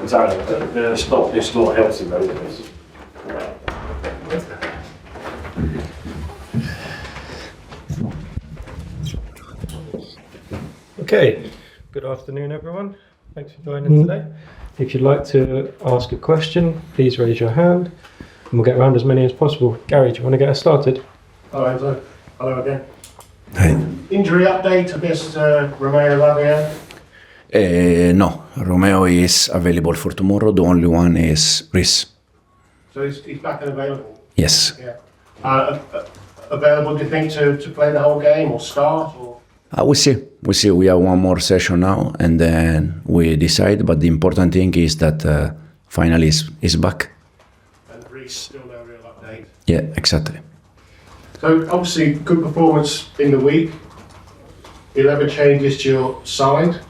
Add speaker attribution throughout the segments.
Speaker 1: Exactly. It's not healthy, though, is it?
Speaker 2: Okay, good afternoon everyone. Thanks for joining today. If you'd like to ask a question, please raise your hand and we'll get around as many as possible. Gary, do you want to get us started?
Speaker 3: Hello Enzo. Hello again.
Speaker 4: Hey.
Speaker 3: Injury update, I guess Romeo Lavia.
Speaker 4: No, Romeo is available for tomorrow. The only one is Rhys.
Speaker 3: So he's back and available?
Speaker 4: Yes.
Speaker 3: Yeah. Available, do you think, to play the whole game or start? Or?
Speaker 4: We'll see. We have one more session now and then we decide. But the important thing is that finally is back.
Speaker 3: And Rhys, still no real update?
Speaker 4: Yeah, exactly.
Speaker 3: So obviously good performance in the week. 11 changes to your side.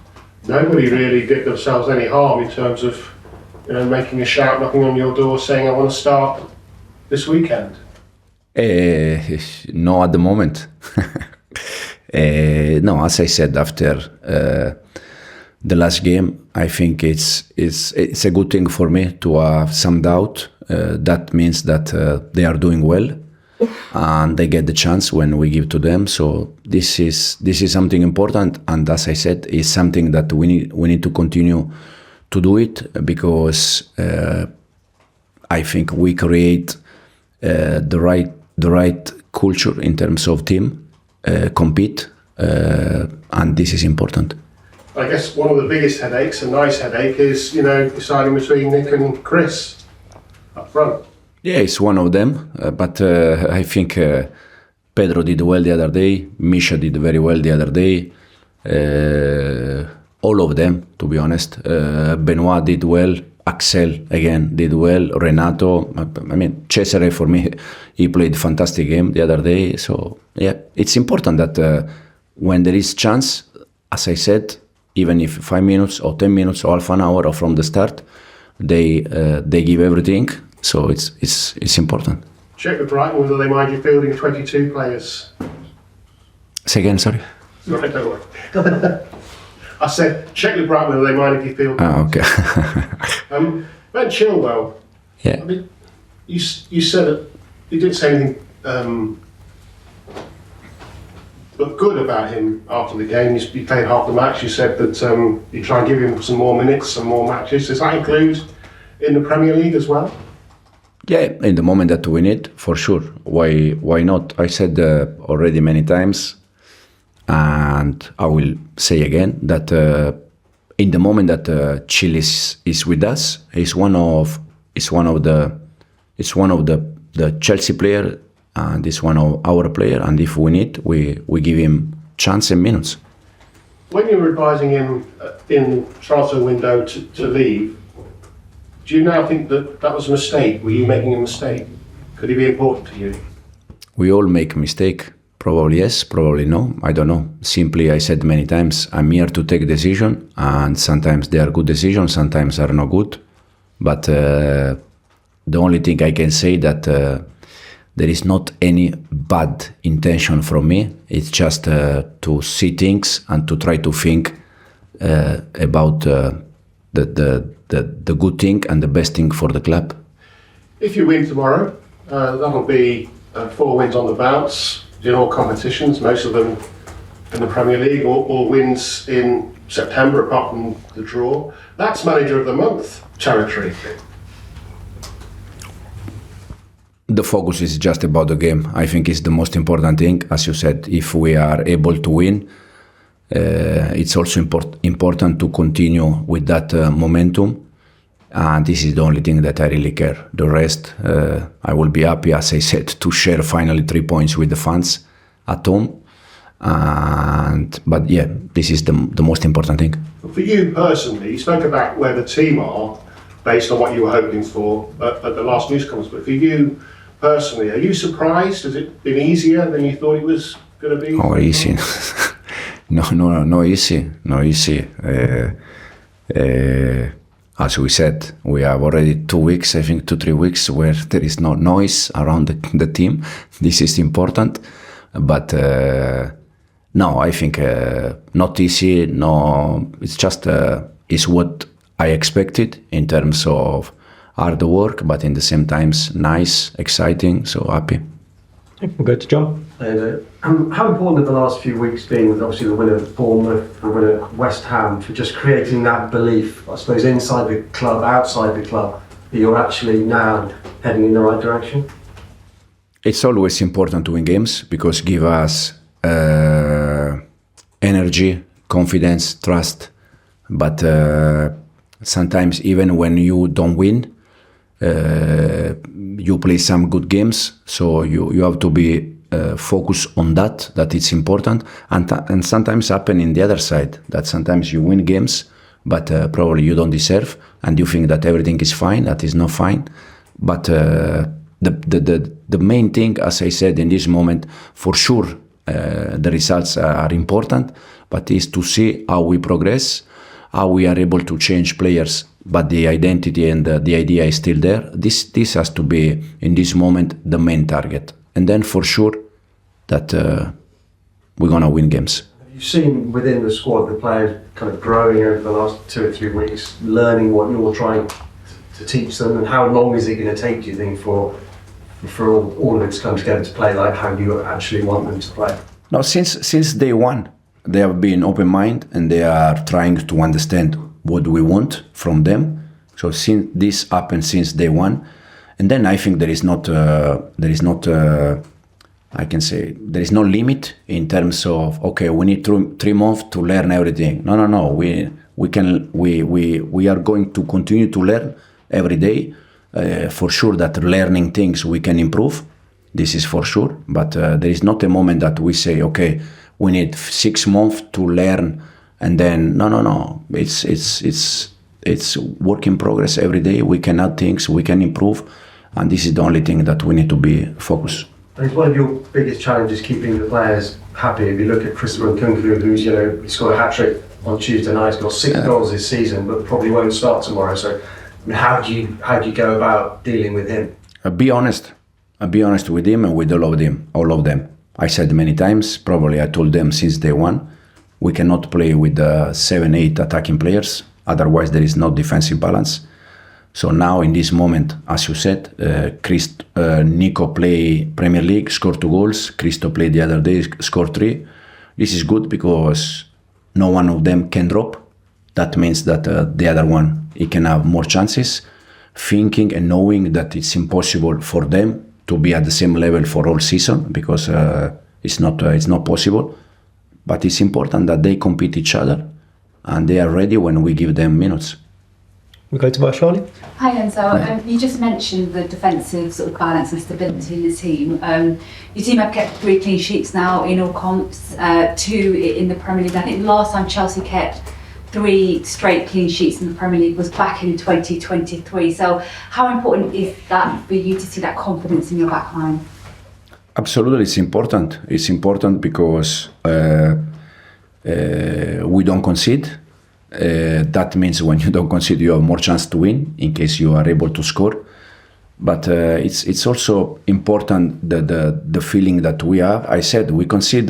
Speaker 3: Nobody really did themselves any harm in terms of making a shout, knocking on your door saying I want to start this weekend.
Speaker 4: No, at the moment. No, as I said, after the last game, I think it's a good thing for me to have some doubt. That means that they are doing well and they get the chance when we give to them. So this is something important, and as I said, is something that we need to continue to do it, because I think we create the right culture in terms of team, compete, and this is important.
Speaker 3: I guess one of the biggest headaches, a nice headache, is deciding between Nick and Chris up front.
Speaker 4: Yeah, it's one of them, but I think Pedro did well the other day, Misha did very well the other day, all of them, to be honest. Benoit did well, Axel again did well, Renato, Cesare, for me, he played fantastic game the other day. So yeah, it's important that when there is chance, as I said, even if 5 minutes or 10 minutes or half an hour or from the start, they give everything. So it's important.
Speaker 3: Check with Brighton whether they mind you fielding 22 players.
Speaker 4: Say again, sorry.
Speaker 3: Right, don't worry. I said check with Brighton whether they mind if you field.
Speaker 4: Okay.
Speaker 3: Ben Chilwell.
Speaker 4: Yeah.
Speaker 3: I mean, you said it. You didn't say anything but good about him after the game. You played half the match. You said that you try and give him some more minutes, some more matches. Does that include in the Premier League as well?
Speaker 4: Yeah, in the moment that we need, for sure. Why not? I said already many times, and I will say again that in the moment that Chile is with us, he's one of the Chelsea player, and it's one of our player. And if we need, we give him chance and minutes.
Speaker 3: When you were advising him in transfer window to leave, do you now think that was a mistake? Were you making a mistake? Could he be important to you?
Speaker 4: We all make mistake. Probably yes, probably no. I don't know. Simply, I said many times, I'm here to take decision, and sometimes they are good decisions, sometimes are not good. But the only thing I can say that there is not any bad intention from me. It's just to see things and to try to think about the good thing and the best thing for the club.
Speaker 3: If you win tomorrow, that'll be 4 wins on the bounce in all competitions, most of them in the Premier League, all wins in September apart from the draw. That's Manager of the Month territory.
Speaker 4: The focus is just about the game. I think it's the most important thing. As you said, if we are able to win, it's also important to continue with that momentum, and this is the only thing that I really care. The rest, I will be happy, as I said, to share finally 3 points with the fans at home. But yeah, this is the most important thing.
Speaker 3: For you personally, you spoke about where the team are based on what you were hoping for at the last news conference. But for you personally, are you surprised? Has it been easier than you thought it was going to be?
Speaker 4: Oh, easy. No easy. As we said, we have already 2 weeks, I think 2-3 weeks, where there is no noise around the team. This is important. But no, I think not easy. No, it's just it's what I expected in terms of hard work, but in the same times nice, exciting, so happy.
Speaker 2: We'll go to John.
Speaker 5: How important have the last few weeks been, with obviously the win of Bournemouth, the win of West Ham, for just creating that belief, I suppose, inside the club, outside the club, that you're actually now heading in the right direction?
Speaker 4: It's always important to win games because give us energy, confidence, trust. But sometimes even when you don't win, you play some good games. So you have to be focused on that it's important. And sometimes happen in the other side, that sometimes you win games, but probably you don't deserve, and you think that everything is fine. That is not fine. But the main thing, as I said, in this moment, for sure, the results are important, but is to see how we progress, how we are able to change players, but the identity and the idea is still there. This has to be, in this moment, the main target. And then for sure that we're going to win games.
Speaker 5: Have you seen within the squad the players kind of growing over the last 2 or 3 weeks, learning what you're trying to teach them, and how long is it going to take, do you think, for all of it to come together to play like how you actually want them to play?
Speaker 4: No, since day one, they have been open mind and they are trying to understand what we want from them. So since this happened since day one, and then I think there is no limit in terms of, okay, we need 3 months to learn everything. No. We are going to continue to learn every day. For sure that learning things we can improve. This is for sure. But there is not a moment that we say, okay, we need 6 months to learn, and then no. It's work in progress every day. We can add things, we can improve, and this is the only thing that we need to be focused.
Speaker 5: And it's one of your biggest challenges, keeping the players happy. If you look at Christopher Nkunku, who's, he scored a hat-trick on Tuesday night, he's got 6 goals this season, but probably won't start tomorrow. So how do you go about dealing with him?
Speaker 4: Be honest with him and with all of them. I said many times, probably I told them since day one, we cannot play with 7-8 attacking players, otherwise there is no defensive balance. So now in this moment, as you said, Nico play Premier League, scored 2 goals, Christo played the other day, scored 3. This is good because no one of them can drop. That means that the other one, he can have more chances, thinking and knowing that it's impossible for them to be at the same level for all season, because it's not possible. But it's important that they compete each other and they are ready when we give them minutes.
Speaker 2: We go to Charlie.
Speaker 6: Hi Enzo, you just mentioned the defensive sort of balance and stability in the team. Your team have kept 3 clean sheets now in all comps, 2 in the Premier League. I think the last time Chelsea kept 3 straight clean sheets in the Premier League was back in 2023. So how important is that for you to see that confidence in your back line?
Speaker 4: Absolutely, it's important. It's important because we don't concede. That means when you don't concede, you have more chance to win in case you are able to score. But it's also important the feeling that we have. I said we concede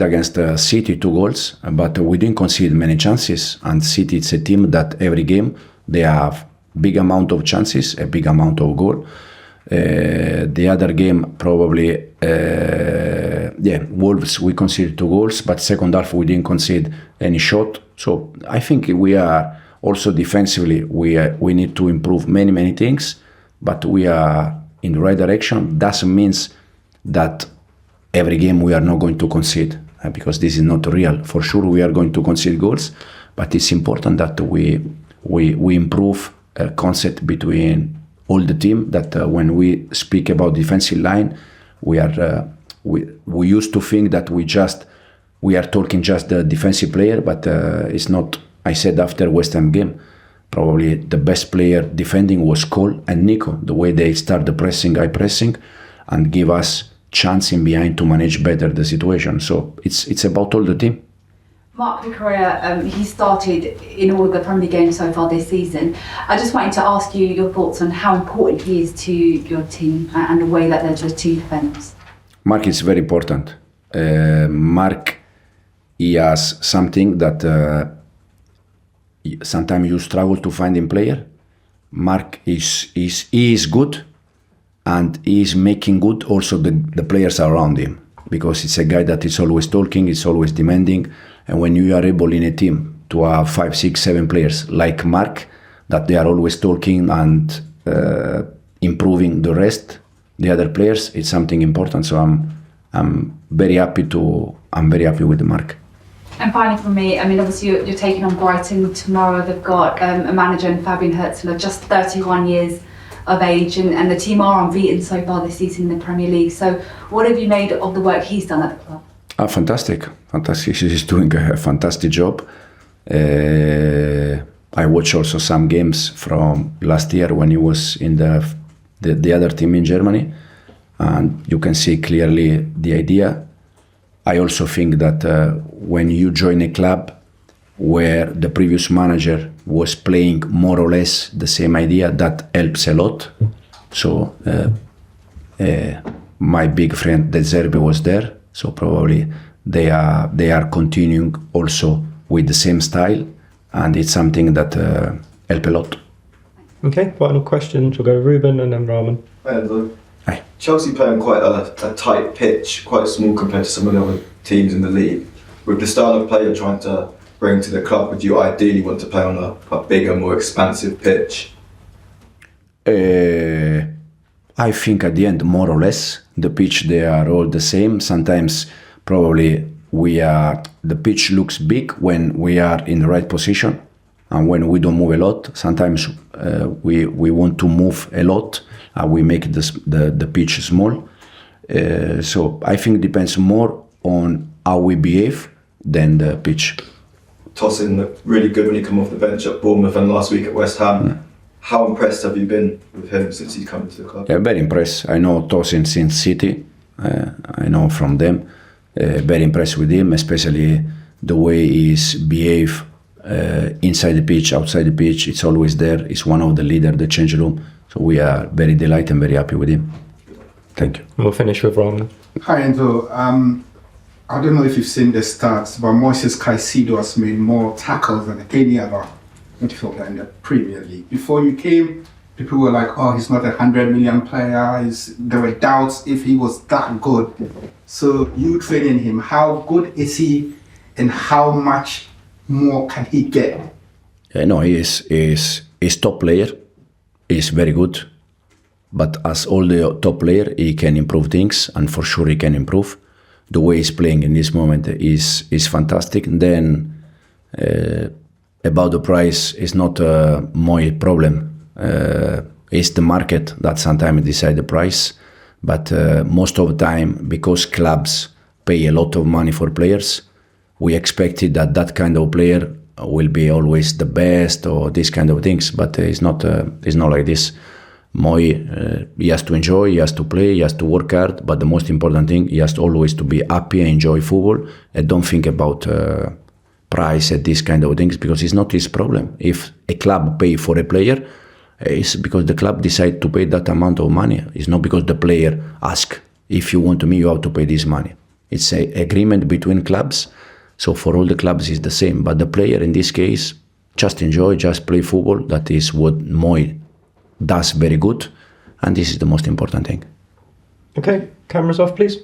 Speaker 4: against City 2 goals, but we didn't concede many chances. And City, it's a team that every game they have big amount of chances, a big amount of goal. The other game probably, Wolves, we conceded 2 goals, but second half we didn't concede any shot. So I think we are also defensively, we need to improve many things, but we are in the right direction. Doesn't mean that every game we are not going to concede, because this is not real. For sure we are going to concede goals, but it's important that we improve a concept between all the team, that when we speak about defensive line, we used to think that we are talking just the defensive player, but it's not. I said after West Ham game, probably the best player defending was Cole and Nico, the way they start the pressing, high pressing, and give us chance in behind to manage better the situation. So it's about all the team.
Speaker 6: Marc Cucurella, he started in all the Premier League games so far this season. I just wanted to ask you your thoughts on how important he is to your team and the way that they're just 2 defenders.
Speaker 4: Marc is very important. Marc, he has something that sometimes you struggle to find a player. Marc is good, and he is making good also the players around him, because it's a guy that is always talking, is always demanding, and when you are able in a team to have 5, 6, 7 players like Marc, that they are always talking and improving the rest, the other players, it's something important. So I'm very happy with Marc.
Speaker 6: And finally from me, I mean, obviously you're taking on Brighton tomorrow. They've got a manager in Fabian Hurzeler, just 31 years of age, and the team are unbeaten so far this season in the Premier League. So what have you made of the work he's done at the club?
Speaker 4: Fantastic. He's doing a fantastic job. I watched also some games from last year when he was in the other team in Germany, and you can see clearly the idea. I also think that when you join a club where the previous manager was playing more or less the same idea, that helps a lot. So my big friend De Zerbi was there, so probably they are continuing also with the same style, and it's something that help a lot.
Speaker 2: Okay, final question. We'll go Ruben and then Rahman.
Speaker 7: Hi, Enzo.
Speaker 4: Hi.
Speaker 7: Chelsea play on quite a tight pitch, quite small compared to some of the other teams in the league. With the style of play you're trying to bring to the club, would you ideally want to play on a bigger, more expansive pitch?
Speaker 4: I think at the end, more or less, the pitch, they are all the same. Sometimes probably the pitch looks big when we are in the right position, and when we don't move a lot. Sometimes we want to move a lot, and we make the pitch small. So I think it depends more on how we behave than the pitch.
Speaker 7: Tosin looked really good when he came off the bench at Bournemouth and last week at West Ham. How impressed have you been with him since he's come to the club?
Speaker 4: Yeah, very impressed. I know Tosin since City. I know from them. Very impressed with him, especially the way he's behave inside the pitch, outside the pitch. It's always there. He's one of the leaders, the change room. So we are very delighted and very happy with him. Thank you.
Speaker 2: We'll finish with Rahman.
Speaker 8: Hi Enzo, I don't know if you've seen the stats, but Moises Caicedo has made more tackles than any other midfielder in the Premier League. Before you came, people were like, oh, he's not a 100 million player. There were doubts if he was that good. So you training him, how good is he and how much more can he get?
Speaker 4: No, he is top player. He's very good. But as all the top player, he can improve things, and for sure he can improve. The way he's playing in this moment is fantastic. Then about the price is not my problem. It's the market that sometimes decide the price. But most of the time, because clubs pay a lot of money for players, we expected that kind of player will be always the best or these kind of things. But it's not like this. He has to enjoy, he has to play, he has to work hard, but the most important thing, he has to always to be happy and enjoy football and don't think about price and these kind of things, because it's not his problem. If a club pay for a player, it's because the club decide to pay that amount of money. It's not because the player ask, if you want me, you have to pay this money. It's an agreement between clubs, so for all the clubs it's the same, but the player in this case, just enjoy, just play football. That is what Moy does very good, and this is the most important thing.
Speaker 2: Okay, cameras off, please.